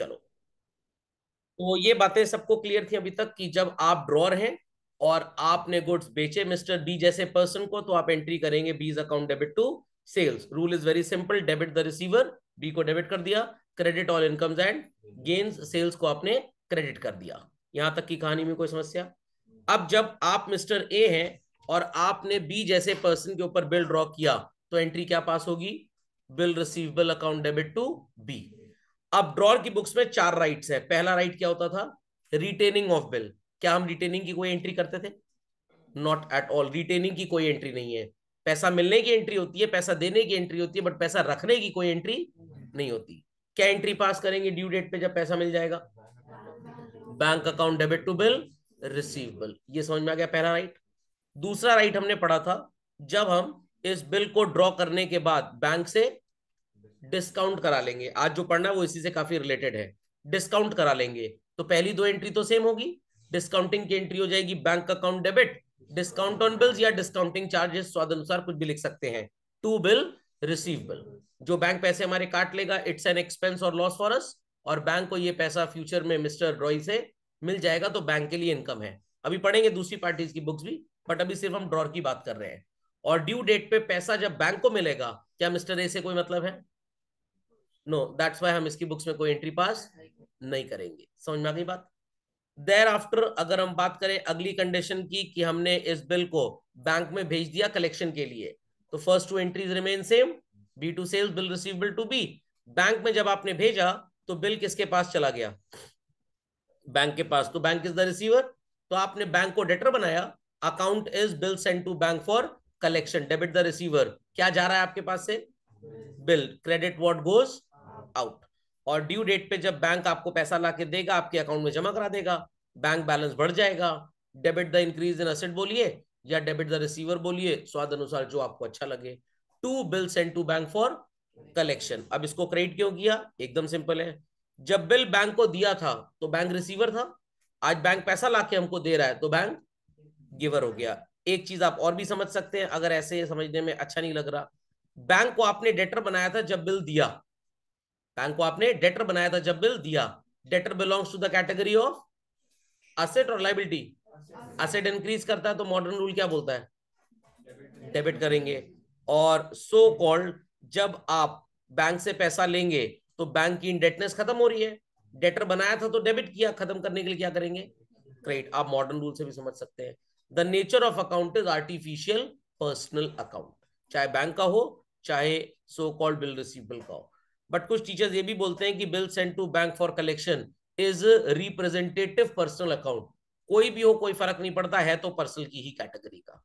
चलो, तो ये बातें सबको क्लियर थी अभी तक कि जब आप ड्रॉर हैं और आपने गुड्स बेचे मिस्टर बी जैसे पर्सन को, तो आप एंट्री करेंगे B's account debit to sales. Rule is very simple, debit the receiver, B को डेबिट कर दिया, credit all incomes and gains, sales को आपने क्रेडिट कर दिया। यहां तक की कहानी में कोई समस्या? अब जब आप मिस्टर ए हैं और आपने बी जैसे पर्सन के ऊपर बिल ड्रॉ किया, तो एंट्री क्या पास होगी? Bill receivable account debit to B. अब ड्रॉर की बुक्स में चार राइट्स है। पहला राइट क्या होता था? Retaining of bill. क्या हम रिटेनिंग की कोई एंट्री करते थे? नॉट एट ऑल, रिटेनिंग की कोई एंट्री नहीं है। पैसा मिलने की एंट्री होती है, पैसा देने की एंट्री होती है, बट पैसा रखने की कोई एंट्री नहीं होती। क्या एंट्री पास करेंगे ड्यू डेट पे जब पैसा मिल जाएगा? Bank account debit to bill receivable. ये समझ में आ गया पहला राइट। दूसरा राइट हमने पढ़ा था, जब हम इस बिल को ड्रॉ करने के बाद बैंक से डिस्काउंट करा लेंगे। आज जो पढ़ना है वो इसी से काफी रिलेटेड है। डिस्काउंट करा लेंगे तो पहली दो एंट्री तो सेम होगी। डिस्काउंटिंग की एंट्री हो जाएगी bank account debit discount on bills या डिस्काउंटिंग चार्जेस, स्वाद अनुसार कुछ भी लिख सकते हैं, टू बिल रिसीवेबल। जो बैंक पैसे हमारे काट लेगा, इट्स एन एक्सपेंस और लॉस फॉर अस, और बैंक को ये पैसा फ्यूचर में मिस्टर रॉय से मिल जाएगा, तो बैंक के लिए इनकम है। अभी पढ़ेंगे दूसरी पार्टीज की बुक्स भी, बट अभी सिर्फ हम ड्रॉर की बात कर रहे हैं। और ड्यू डेट पे पैसा जब बैंक को मिलेगा, क्या मिस्टर ए से कोई मतलब है? नो, दैट्स वाई हम इसकी बुक्स में कोई एंट्री पास नहीं करेंगे। समझ में आ गई बात? देर आफ्टर अगर हम बात करें अगली कंडीशन की कि हमने इस बिल को बैंक में भेज दिया कलेक्शन के लिए, तो first two entries remain same, B to sales, bill receivable to B. Bank में जब आपने भेजा तो बिल किसके पास चला गया? बैंक के पास, तो बैंक इज द रिसीवर, तो आपने बैंक को डेटर बनाया। Account is bill send to bank for collection, debit the receiver. क्या जा रहा है आपके पास से? Bill, credit what goes out. और ड्यू डेट पे जब बैंक आपको पैसा ला के देगा, आपके अकाउंट में जमा करा देगा, बैंक बैलेंस बढ़ जाएगा। Debit the increase in asset बोलिए या डेबिट द रिसीवर बोलिए, स्वाद अनुसार जो आपको अच्छा लगे। To bill send to bank for collection. अब इसको क्रेडिट क्यों किया? एकदम सिंपल है, जब बिल बैंक को दिया था तो बैंक रिसीवर था, आज बैंक पैसा लाके हमको दे रहा है तो बैंक गिवर हो गया। एक चीज आप और भी समझ सकते हैं अगर ऐसे समझने में अच्छा नहीं लग रहा, बैंक को आपने डेटर बनाया था जब बिल दिया, बैंक को आपने डेटर बनाया था जब बिल दिया। Debtor belongs to the category of asset और लाइबिलिटी। असेट इंक्रीज करता है तो मॉडर्न रूल क्या बोलता है? डेबिट करेंगे। और सो कॉल्ड जब आप बैंक से पैसा लेंगे तो बैंक की इंडेटनेस खत्म हो रही है, डेटर बनाया था तो डेबिट किया, खत्म करने के लिए क्या करेंगे? क्रेडिट। आप मॉडर्न रूल से भी समझ सकते हैं। The nature of account is artificial personal account, चाहे बैंक का हो चाहे सो कॉल्ड बिल रिसीवेबल का हो। बट कुछ टीचर्स ये भी बोलते हैं कि bill send to bank for collection is representative personal account. कोई भी हो कोई फर्क नहीं पड़ता, है तो पर्सनल की ही कैटेगरी का।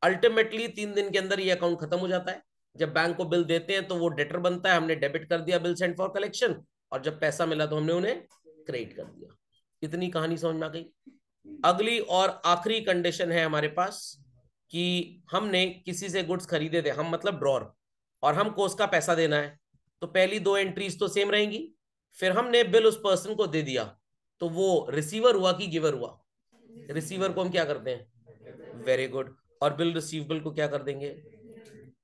अल्टीमेटली 3 दिन के अंदर ये अकाउंट खत्म हो जाता है। जब बैंक को बिल देते हैं तो वो डेटर बनता है, हमने डेबिट कर दिया बिल सेंड फॉर कलेक्शन, और जब पैसा मिला तो हमने उन्हें क्रेडिट कर दिया। इतनी कहानी समझ में आ गई? अगली और आखिरी कंडीशन है हमारे पास कि हमने किसी से गुड्स खरीदे थे, हम मतलब ड्रॉर, और हमको उसका पैसा देना है, तो पहली दो एंट्रीज तो सेम रहेंगी। फिर हमने बिल उस पर्सन को दे दिया, तो वो रिसीवर हुआ कि गिवर हुआ? रिसीवर को हम क्या करते हैं? Very good. और बिल रिसीवेबल को क्या कर देंगे?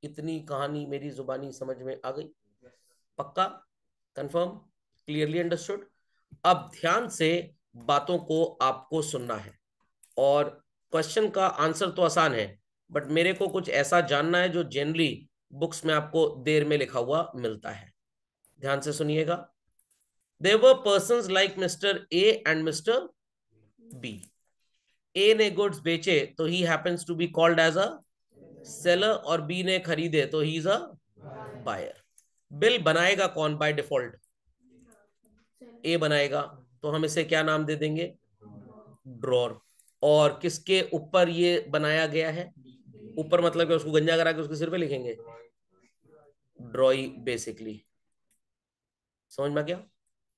इतनी कहानी मेरी जुबानी समझ में आ गई? पक्का? कंफर्म? Clearly understood? अब ध्यान से बातों को आपको सुनना है, और क्वेश्चन का आंसर तो आसान है, बट मेरे को कुछ ऐसा जानना है जो जनरली बुक्स में आपको देर में लिखा हुआ मिलता है। ध्यान से सुनिएगा। There were persons like mister A and mister B. A ने गुड्स बेचे तो he happens to be called as a seller, और बी ने खरीदे तो he is a buyer. Bill बनाएगा कौन बाय डिफॉल्ट? ए बनाएगा, तो हम इसे क्या नाम दे देंगे? ड्रॉर। और किसके ऊपर ये बनाया गया है? ऊपर मतलब कि उसको गंजा करा के उसके सिर पे लिखेंगे? ड्रॉई बेसिकली। समझ में क्या?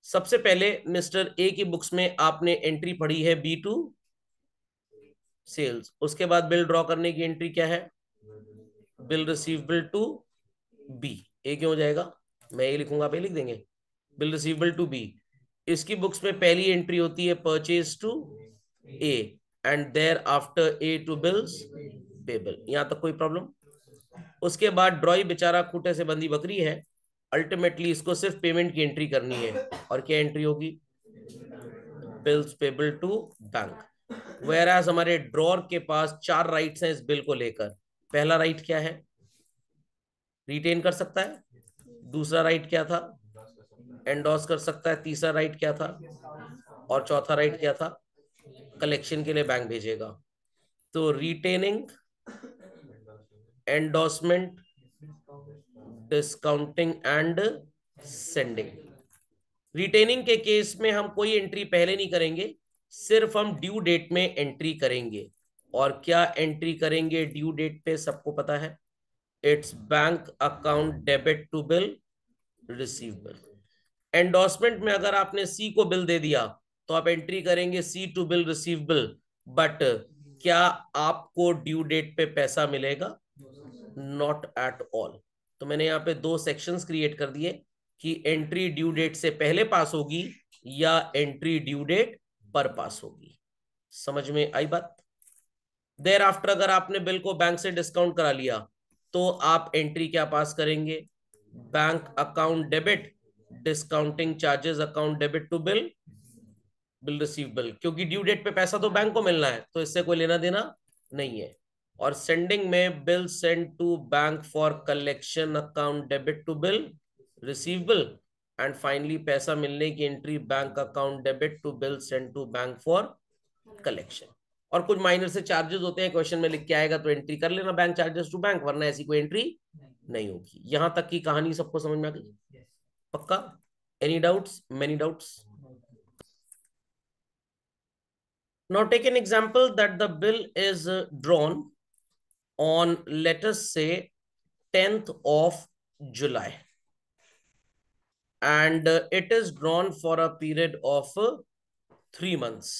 सबसे पहले मिस्टर ए की बुक्स में आपने एंट्री पढ़ी है बी टू सेल्स, उसके बाद बिल ड्रॉ करने की एंट्री क्या है? Bill receivable to B. A क्यों हो जाएगा? मैं ए लिखूंगा, आप ए लिख देंगे। Bill receivable to B. इसकी बुक्स में पहली एंट्री होती है purchase to A, and thereafter A to bills payable. यहां तक कोई प्रॉब्लम? उसके बाद ड्रॉई बेचारा खूटे से बंधी बकरी है, अल्टीमेटली इसको सिर्फ पेमेंट की एंट्री करनी है, और क्या एंट्री होगी? Bills payable to bank. Whereas हमारे ड्रॉर के पास 4 राइट्स हैं इस बिल को लेकर। पहला राइट क्या है? रिटेन कर सकता है। दूसरा राइट क्या था? एंडोर्स कर सकता है। तीसरा राइट क्या था? और चौथा राइट क्या था? कलेक्शन के लिए बैंक भेजेगा। तो retaining, endorsement, discounting and sending. Retaining के केस में हम कोई एंट्री पहले नहीं करेंगे, सिर्फ हम ड्यू डेट में एंट्री करेंगे। और क्या एंट्री करेंगे ड्यू डेट पे? सबको पता है, it's bank account debit to bill receivable. Endorsement में अगर आपने सी को बिल दे दिया तो आप एंट्री करेंगे सी टू बिल रिसीवेबल, बट क्या आपको ड्यू डेट पे पैसा मिलेगा? Not at all. तो मैंने यहाँ पे 2 सेक्शंस क्रिएट कर दिए कि एंट्री ड्यू डेट से पहले पास होगी या एंट्री ड्यू डेट पर पास होगी। समझ में आई बात? देर आफ्टर अगर आपने बिल को बैंक से डिस्काउंट करा लिया तो आप एंट्री क्या पास करेंगे? Bank account debit, discounting charges account debit to bill bill receivable, क्योंकि ड्यू डेट पे पैसा तो बैंक को मिलना है, तो इससे कोई लेना देना नहीं है। और सेंडिंग में bill send to bank for collection account debit to bill receivable, and finally पैसा मिलने की entry bank account debit to bill send to bank for collection. और कुछ माइनर से चार्जेस होते हैं, क्वेश्चन में लिख के आएगा तो एंट्री कर लेना बैंक चार्जेस टू बैंक, वरना ऐसी कोई एंट्री नहीं होगी। यहां तक की कहानी सबको समझ में आ गई? पक्का? Any doubts? Many doubts? Now take an example that the bill is drawn on, let us say, 10th of July, and it is drawn for a period of 3 months.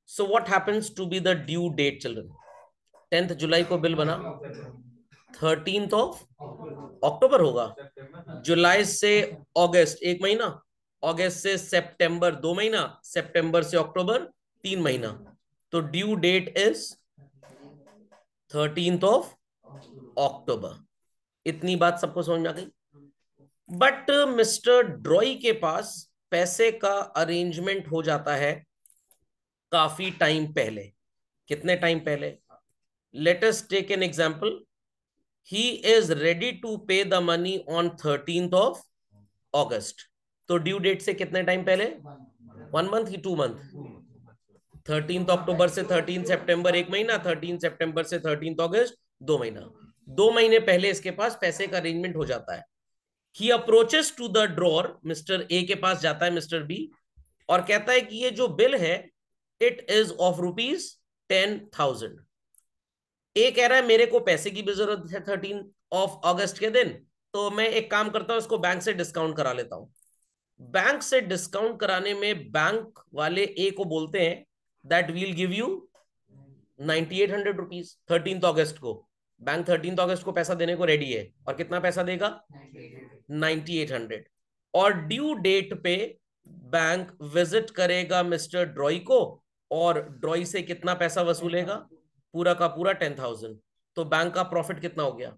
So what happens to be the due date, children? 10th July को bill बना, 13th of अक्टूबर होगा, जुलाई से अगस्त 1 महीना, अगस्त से सितंबर 2 महीना, सितंबर से अक्टूबर 3 महीना। तो due date is 13th of October. इतनी बात सबको समझ में आ गई? बट मिस्टर ड्रॉई के पास पैसे का अरेंजमेंट हो जाता है काफी टाइम पहले। कितने टाइम पहले? Let us take an example. He is ready to pay the money on 13th of अगस्त। तो ड्यू डेट से कितने टाइम पहले? 1 मंथ की 2 मंथ? 13th अक्टूबर से 13 सितंबर 1 महीना, 13 सितंबर से 13 अगस्त 2 महीना। 2 महीने पहले इसके पास पैसे का अरेंजमेंट हो जाता है। He approaches to the drawer, mister A के पास जाता है मिस्टर बी, और कहता है कि ये जो बिल है इट इज ऑफ ₹10,000। ए कह रहा है मेरे को पैसे की भी जरूरत है 13 अगस्त के दिन, तो मैं एक काम करता हूं, इसको बैंक से डिस्काउंट करा लेता हूं। बैंक से डिस्काउंट कराने में बैंक वाले ए को बोलते हैं that we'll give you 9800 rupees 13 अगस्त को। बैंक 13 अगस्त को पैसा देने को रेडी है, और कितना पैसा देगा? 9800। और ड्यू डेट पे बैंक विजिट करेगा मिस्टर ड्रॉई को, और ड्रॉई से कितना पैसा वसूलेगा? पूरा का पूरा 10,000। तो बैंक का प्रॉफिट कितना हो गया,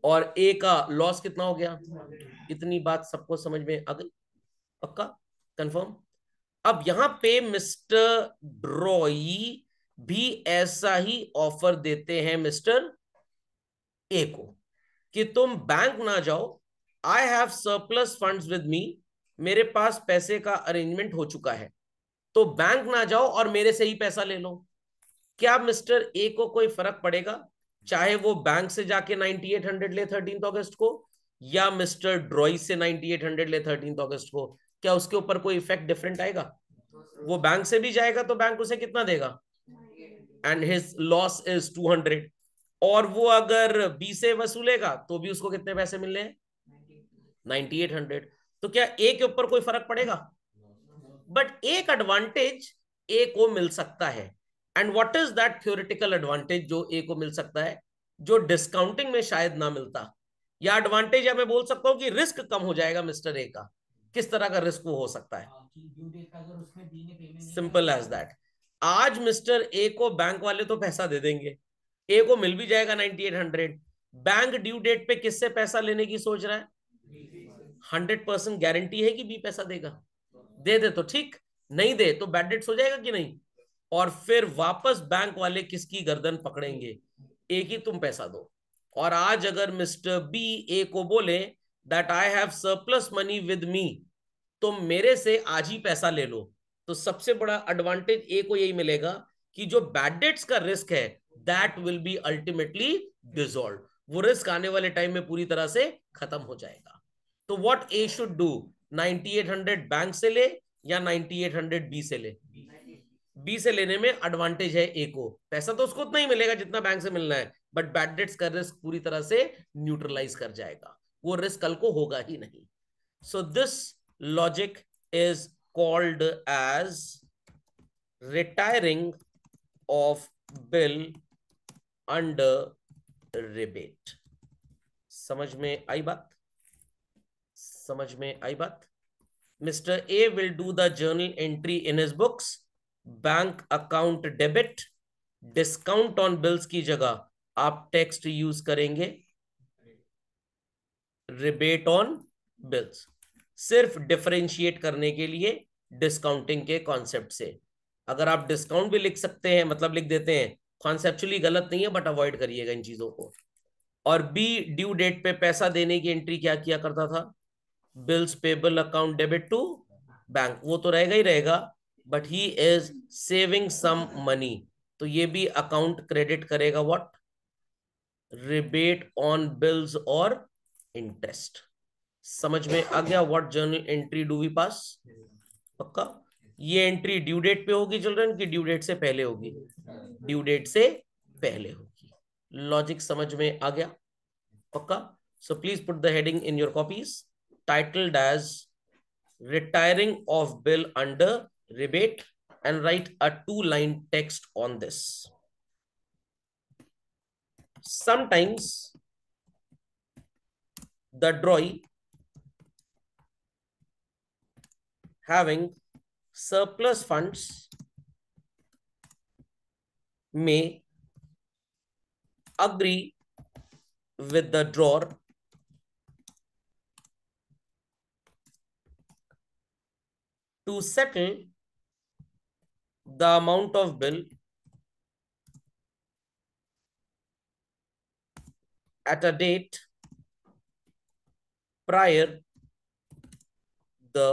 और ए का लॉस कितना हो गया? इतनी बात सबको समझ में आ गई? पक्का? कंफर्म? अब यहां पे मिस्टर ड्रॉई भी ऐसा ही ऑफर देते हैं मिस्टर ए को कि तुम बैंक ना जाओ, I have surplus funds with me, मेरे पास पैसे का अरेंजमेंट हो चुका है, तो बैंक ना जाओ और मेरे से ही पैसा ले लो। क्या मिस्टर ए को कोई फर्क पड़ेगा चाहे वो बैंक से जाके 9800 ले 13 अगस्त को, या मिस्टर ड्रॉई से 9800 ले 13 अगस्त को? क्या उसके ऊपर कोई इफेक्ट डिफरेंट आएगा? वो बैंक से भी जाएगा तो बैंक उसे कितना देगा? And his loss is 200। और वो अगर बी से वसूलेगा तो भी उसको कितने पैसे मिलने हैं? 9800। तो क्या ए के ऊपर कोई फर्क पड़ेगा? बट एक एडवांटेज ए को मिल सकता है। And what is that theoretical advantage जो ए को मिल सकता है, जो डिस्काउंटिंग में शायद ना मिलता? या एडवांटेज, या मैं बोल सकता हूं कि रिस्क कम हो जाएगा मिस्टर ए का। किस तरह का रिस्क वो हो सकता है? Simple as that. आज मिस्टर ए को बैंक वाले तो पैसा दे देंगे, ए को मिल भी जाएगा 9800। बैंक ड्यू डेट पे किससे पैसा लेने की सोच रहा है? 100% गारंटी है कि बी पैसा देगा? दे दे तो ठीक, नहीं दे तो बैड डेट्स हो जाएगा कि नहीं? और फिर वापस बैंक वाले किसकी गर्दन पकड़ेंगे? ए की तुम पैसा दो। और आज अगर मिस्टर बी ए को बोले that I have surplus money with me, तुम मेरे से आज ही पैसा ले लो, तो सबसे बड़ा एडवांटेज ए को यही मिलेगा कि जो बैड डेट्स का रिस्क है that will be ultimately dissolve, वो रिस्क आने वाले टाइम में पूरी तरह से खत्म हो जाएगा। तो what A should do, 9800 bank से ले या 9800 बी से ले? बी से लेने में एडवांटेज है ए को, पैसा तो उसको उतना ही मिलेगा जितना बैंक से मिलना है, बट बैड डेट्स का रिस्क पूरी तरह से न्यूट्रलाइज कर जाएगा, वो रिस्क कल को होगा ही नहीं। So this logic is called as retiring of bill under rebate। समझ में आई बात? समझ में आई बात? Mister A will do the journal entry in his books, bank account debit, discount on bills की जगह आप टेक्स्ट यूज करेंगे रिबेट ऑन बिल्स, सिर्फ डिफरेंशिएट करने के लिए डिस्काउंटिंग के कॉन्सेप्ट से। अगर आप डिस्काउंट भी लिख सकते हैं, मतलब लिख देते हैं, कॉन्सेप्चुअली गलत नहीं है, बट अवॉइड करिएगा इन चीजों को। और बी ड्यू डेट पे पैसा देने की एंट्री क्या किया करता था? Bills payable account debit to bank, वो तो रहेगा ही रहेगा, but he is saving some money, तो ये भी अकाउंट क्रेडिट करेगा व्हाट? रिबेट ऑन बिल्स और इंटरेस्ट। समझ में आ गया? What journal entry do we pass? पक्का? ये एंट्री ड्यू डेट पे होगी चिल्ड्रन की ड्यू डेट से पहले होगी? ड्यू डेट से पहले होगी। लॉजिक समझ में आ गया? पक्का? So please put the heading in your copies, titled as retiring of bill under rebate, and write a 2-line text on this. Sometimes the drawee having surplus funds may agree with the drawer to settle the amount of bill at a date prior the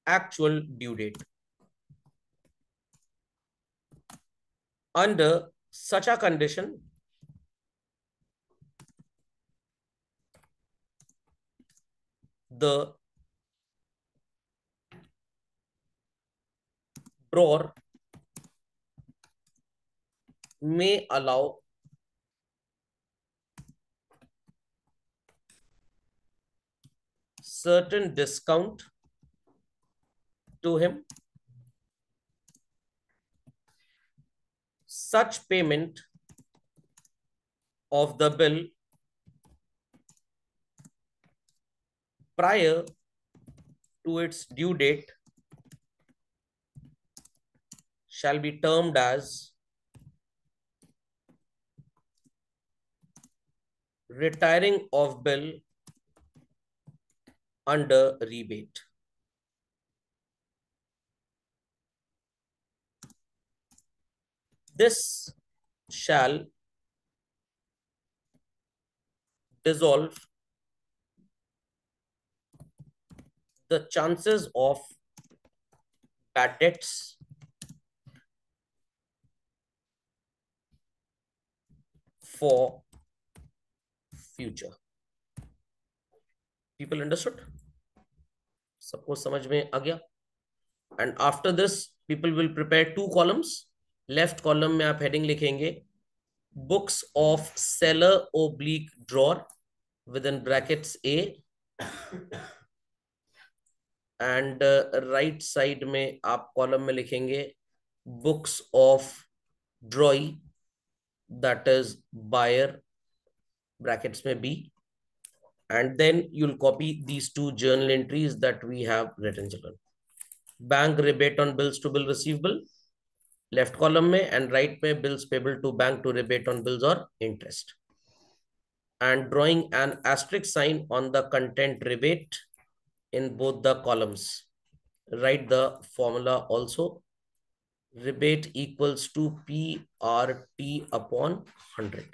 actual due date. Under such a condition, the drawer may allow certain discount to him. Such payment of the bill prior to its due date shall be termed as retiring of bill under rebate. This shall dissolve the chances of bad debts for future. People understood? सबको समझ में आ गया? And after this, people will prepare 2 columns. Left column में आप heading लिखेंगे books of seller oblique drawer within brackets A, and right side में आप column में लिखेंगे books of drawee, that is buyer brackets में B, and then you'll copy these 2 journal entries that we have written, children. Bank rebate on bills to bill receivable left column में, and right में bills payable to bank to rebate on bills और interest. and drawing an asterisk sign on the content rebate in both the columns. Write the formula also. Rebate equals to PRT upon 100.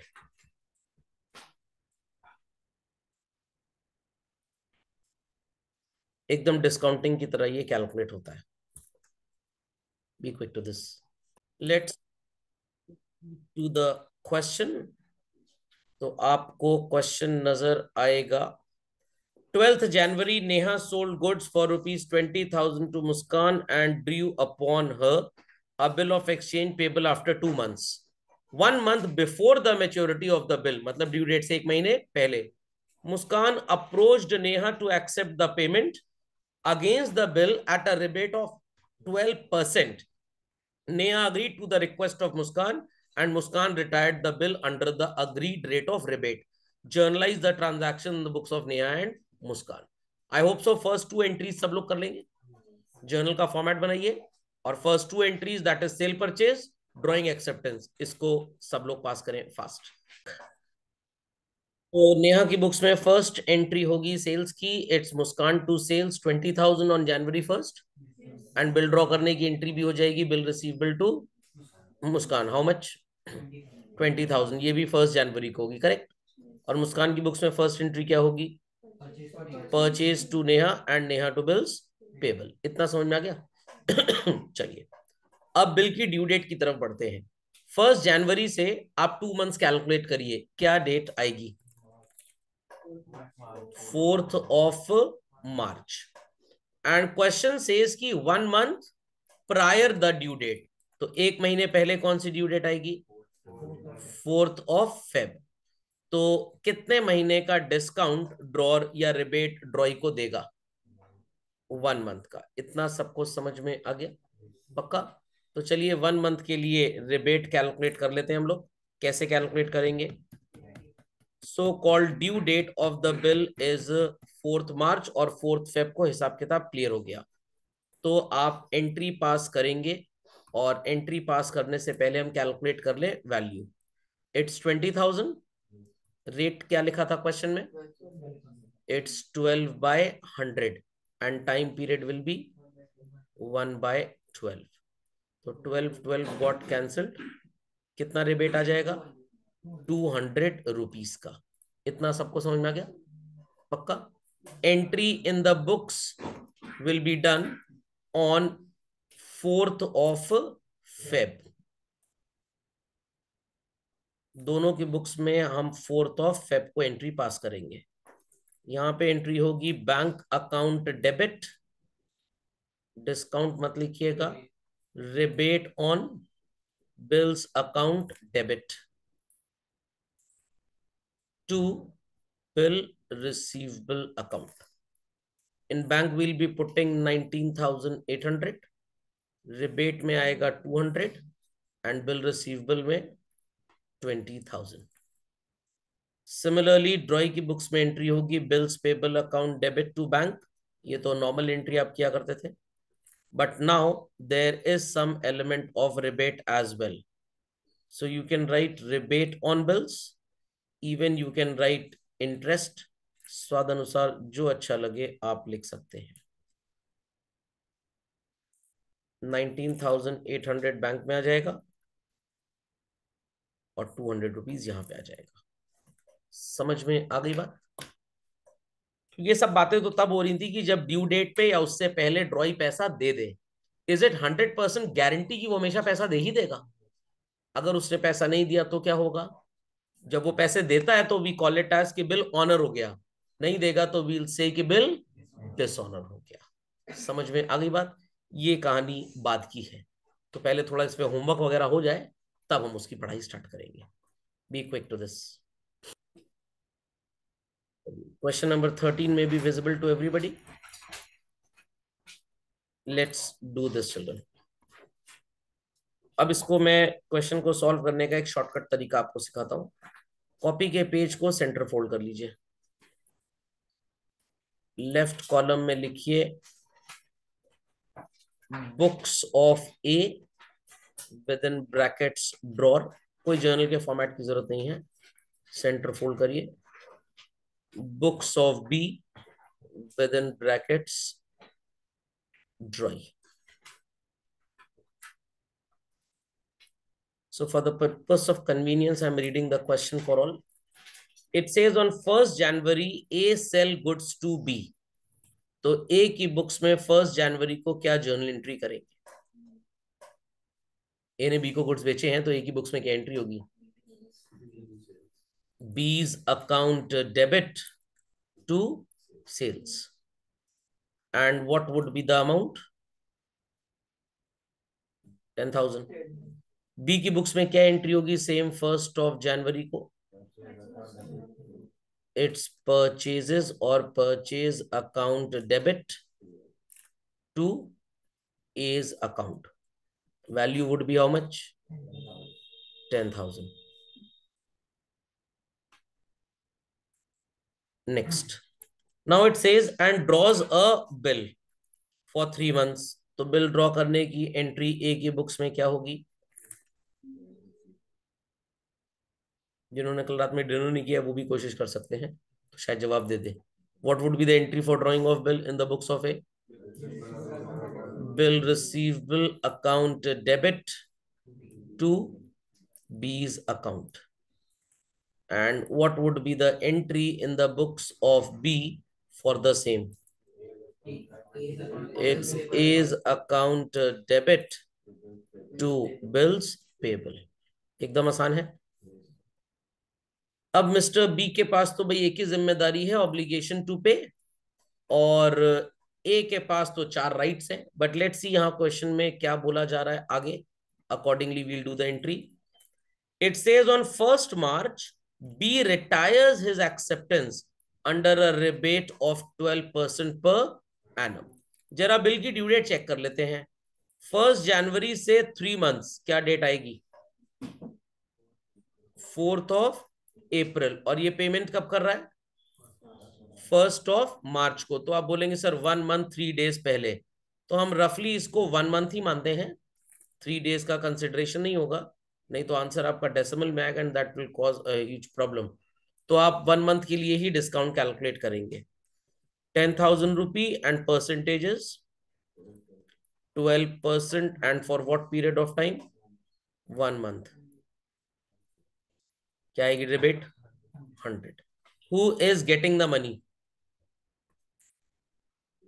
एकदम discounting की तरह ये calculate होता है. Be quick to this. Let's do the question. तो आपको question नजर आएगा. 12th January, Neha sold goods for rupees 20,000 to Muskan and drew upon her a bill of exchange payable after 2 months. 1 month before the maturity of the bill, मतलब due date से 1 महीने पहले, Muskan approached Neha to accept the payment against the bill at a rebate of 12%. Neha agreed to the request of Muskan and Muskan retired the bill under the agreed rate of rebate. Journalize the transaction in the books of Neha and Muskan. I hope so. First 2 entries सब लोग कर लेंगे. Journal का format बनाइए और first 2 entries that is cell purchase, drawing acceptance, इसको सब लोग पास करें फास्ट. तो नेहा की बुक्स में फर्स्ट एंट्री होगी सेल्स की. It's Muskan to sales 20,000 on January 1st and bill draw करने की एंट्री भी हो जाएगी. Bill receivable to Muskan, how much? 20,000. ये भी 1st January को होगी, करेक्ट. और मुस्कान की बुक्स में फर्स्ट एंट्री क्या होगी? Purchase to Neha and Neha to bills payable. इतना समझ में आ गया? चलिए अब बिल की ड्यू डेट की तरफ बढ़ते हैं. 1st January से आप 2 मंथ्स कैलकुलेट करिए. क्या डेट आएगी? 4th of March. And question says कि 1 month prior the due date. तो 1 महीने पहले कौन सी ड्यू डेट आएगी? 4th of Feb. तो कितने महीने का डिस्काउंट ड्रॉर या रिबेट ड्रॉई को देगा? 1 मंथ का. इतना सबको समझ में आ गया? पक्का? तो चलिए 1 मंथ के लिए रिबेट कैलकुलेट कर लेते हैं हम लोग. कैसे कैलकुलेट करेंगे? So called due date of the bill is 4th March और 4th Feb को हिसाब किताब क्लियर हो गया. तो आप एंट्री पास करेंगे और एंट्री पास करने से पहले हम कैलकुलेट कर ले वैल्यू. इट्स 20,000. रेट क्या लिखा था क्वेश्चन में? It's 12/100 and time period will be 1/12. तो 12 गॉट कैंसल्ड. कितना रिबेट आ जाएगा? 200 रुपीज का. इतना सबको समझ में आ गया? पक्का? Entry in the books will be done on 4th of Feb. दोनों की बुक्स में हम 4th of Feb को एंट्री पास करेंगे. यहां पे एंट्री होगी बैंक अकाउंट डेबिट, डिस्काउंट मत लिखिएगा, rebate on bills account debit to bill receivable account. In bank will be putting 19,800. Rebate में आएगा 200 एंड बिल रिसीवेबल में 20,000. सिमिलरली ड्रॉई की बुक्स में एंट्री होगी bills payable account debit to bank. ये तो नॉर्मल एंट्री आप किया करते थे, but now there is some element of rebate as well. So you can write rebate on bills, even you can write interest. स्वाद अनुसार जो अच्छा लगे आप लिख सकते हैं. 19,800 बैंक में आ जाएगा और 200 रुपीज यहां पे आ जाएगा. समझ में आ गई बात? ये सब बातें तो तब हो रही थी कि जब ड्यू डेट पे या उससे पहले ड्रॉई पैसा दे दे. इज इट 100% गारंटी कि वो हमेशा पैसा दे ही देगा? अगर उसने पैसा नहीं दिया तो क्या होगा? जब वो पैसे देता है तो वी कॉल इट एज कि बिल ऑनर हो गया. नहीं देगा तो वील से कि बिल डिसऑनर हो गया. समझ में आ गई बात? ये कहानी बाद की है. तो पहले थोड़ा इस पे होमवर्क वगैरह हो जाए तब हम उसकी पढ़ाई स्टार्ट करेंगे. Be quick to this. Question number 13 may be visible to everybody. Let's do this, children. अब इसको मैं क्वेश्चन को सॉल्व करने का एक शॉर्टकट तरीका आपको सिखाता हूं. कॉपी के पेज को सेंटर फोल्ड कर लीजिए. लेफ्ट कॉलम में लिखिए books of A with in brackets drawer. कोई जर्नल के फॉर्मेट की जरूरत नहीं है. सेंटर फोल्ड करिए. books of B within brackets dry. So for the purpose of convenience, I'm reading the question for all. It says on 1st January A sell goods to B. तो A की books में 1st जनवरी को क्या journal entry करेंगे? A ने B को goods बेचे हैं तो A की बुक्स में क्या एंट्री होगी? B's account debit to sales. And what would be the amount? 10,000. B की बुक्स में क्या एंट्री होगी सेम 1st of January को? Its purchases or purchase account debit to A's account. Value would be how much? 10,000. Next. Now it says and draws a bill for 3 months. तो bill draw करने की entry ए की books में क्या होगी? जिन्होंने कल रात में डिनर नहीं किया वो भी कोशिश कर सकते हैं, तो शायद जवाब दे दे. What would be the entry for drawing of bill in the books of A? Bill receivable account debit to B's account. And what would be the entry in the books of B for the same? It's A's account debit to bills payable. एकदम आसान है. अब mister B के पास तो भाई एक ही जिम्मेदारी है, ऑब्लिगेशन टू पे, और ए के पास तो 4 राइट्स हैं. बट लेट्स सी यहाँ क्वेश्चन में क्या बोला जा रहा है आगे. Accordingly we'll do the entry. It says on 1st March B retires his acceptance under a rebate of 12% per annum. जरा बिल की ड्यू डेट चेक कर लेते हैं. 1st January से 3 months क्या डेट आएगी? 4th of April. और ये पेमेंट कब कर रहा है? 1st of March को. तो आप बोलेंगे सर 1 month 3 days पहले, तो हम रफली इसको 1 month ही मानते हैं, 3 days का कंसिडरेशन नहीं होगा, नहीं तो आंसर आपका डेसिमल में आएगा and that will cause huge problem. तो आप 1 month के लिए ही डिस्काउंट कैलकुलेट करेंगे. 10,000 rupee and percentages 12%. And for what period of time? 1 month. क्या आएगी rebate? 100. Who is getting the money?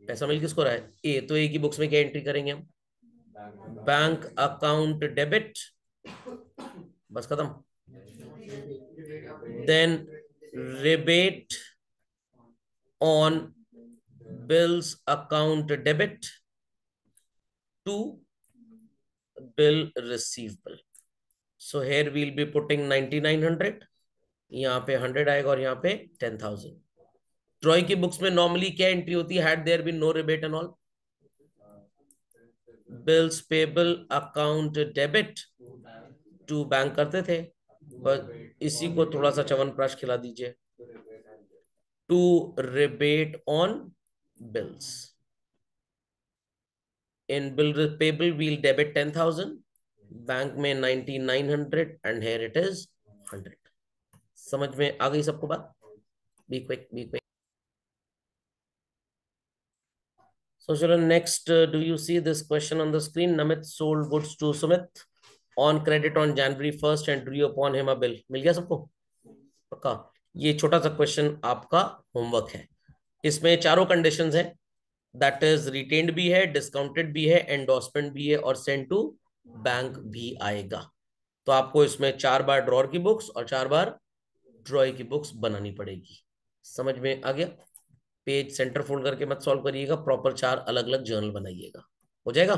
पैसा मिल किसको रहा है? ए. तो ए की बुक्स में क्या एंट्री करेंगे हम? बैंक अकाउंट डेबिट, बस खत्म. Then rebate on bills account debit to bill receivable. So here we'll be putting 9900. यहाँ पे 100 आएगा और यहाँ पे 10,000. ट्रॉय की बुक्स में नॉर्मली क्या एंट्री होती है had there been no rebate and all? Bills payable account debit to bank करते थे, पर इसी को थोड़ा सा च्यवनप्राश खिला दीजिए. To rebate on bills. In bill payable we'll debit 10,000, bank में 9900 एंड हेयर इट इज 100. समझ में आ गई सबको बात? Be quick, be quick. So children, next, do you see this question on the screen? Namit sold goods to Sumit on credit on January 1st and drew upon him a bill. मिल गया सबको? पक्का? ये छोटा सा question आपका homework है. इसमें चारों कंडीशंस हैं. दैट इज रिटेन्ड भी है, डिस्काउंटेड भी है, एंडोर्समेंट भी है और सेंड टू बैंक भी आएगा. तो आपको इसमें 4 बार ड्रॉर की बुक्स और 4 बार ड्रॉय की बुक्स बनानी पड़ेगी. समझ में आ गया? पेज सेंटर फोल्ड करके मत सॉल्व करिएगा, प्रॉपर 4 अलग अलग जर्नल बनाइएगा. हो जाएगा?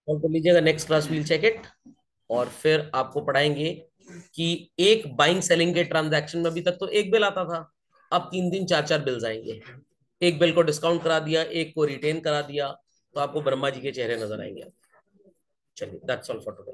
सॉल्व कर लीजिएगा. Next class will check it. और फिर आपको पढ़ाएंगे कि एक बाइंग सेलिंग के ट्रांजैक्शन में अभी तक तो एक बिल आता था, अब 3 4 बिल्स आएंगे. एक बिल को डिस्काउंट करा दिया, एक को रिटेन करा दिया, तो आपको ब्रह्मा जी के चेहरे नजर आएंगे. चलिए, दैट्स ऑल फॉर टुडे.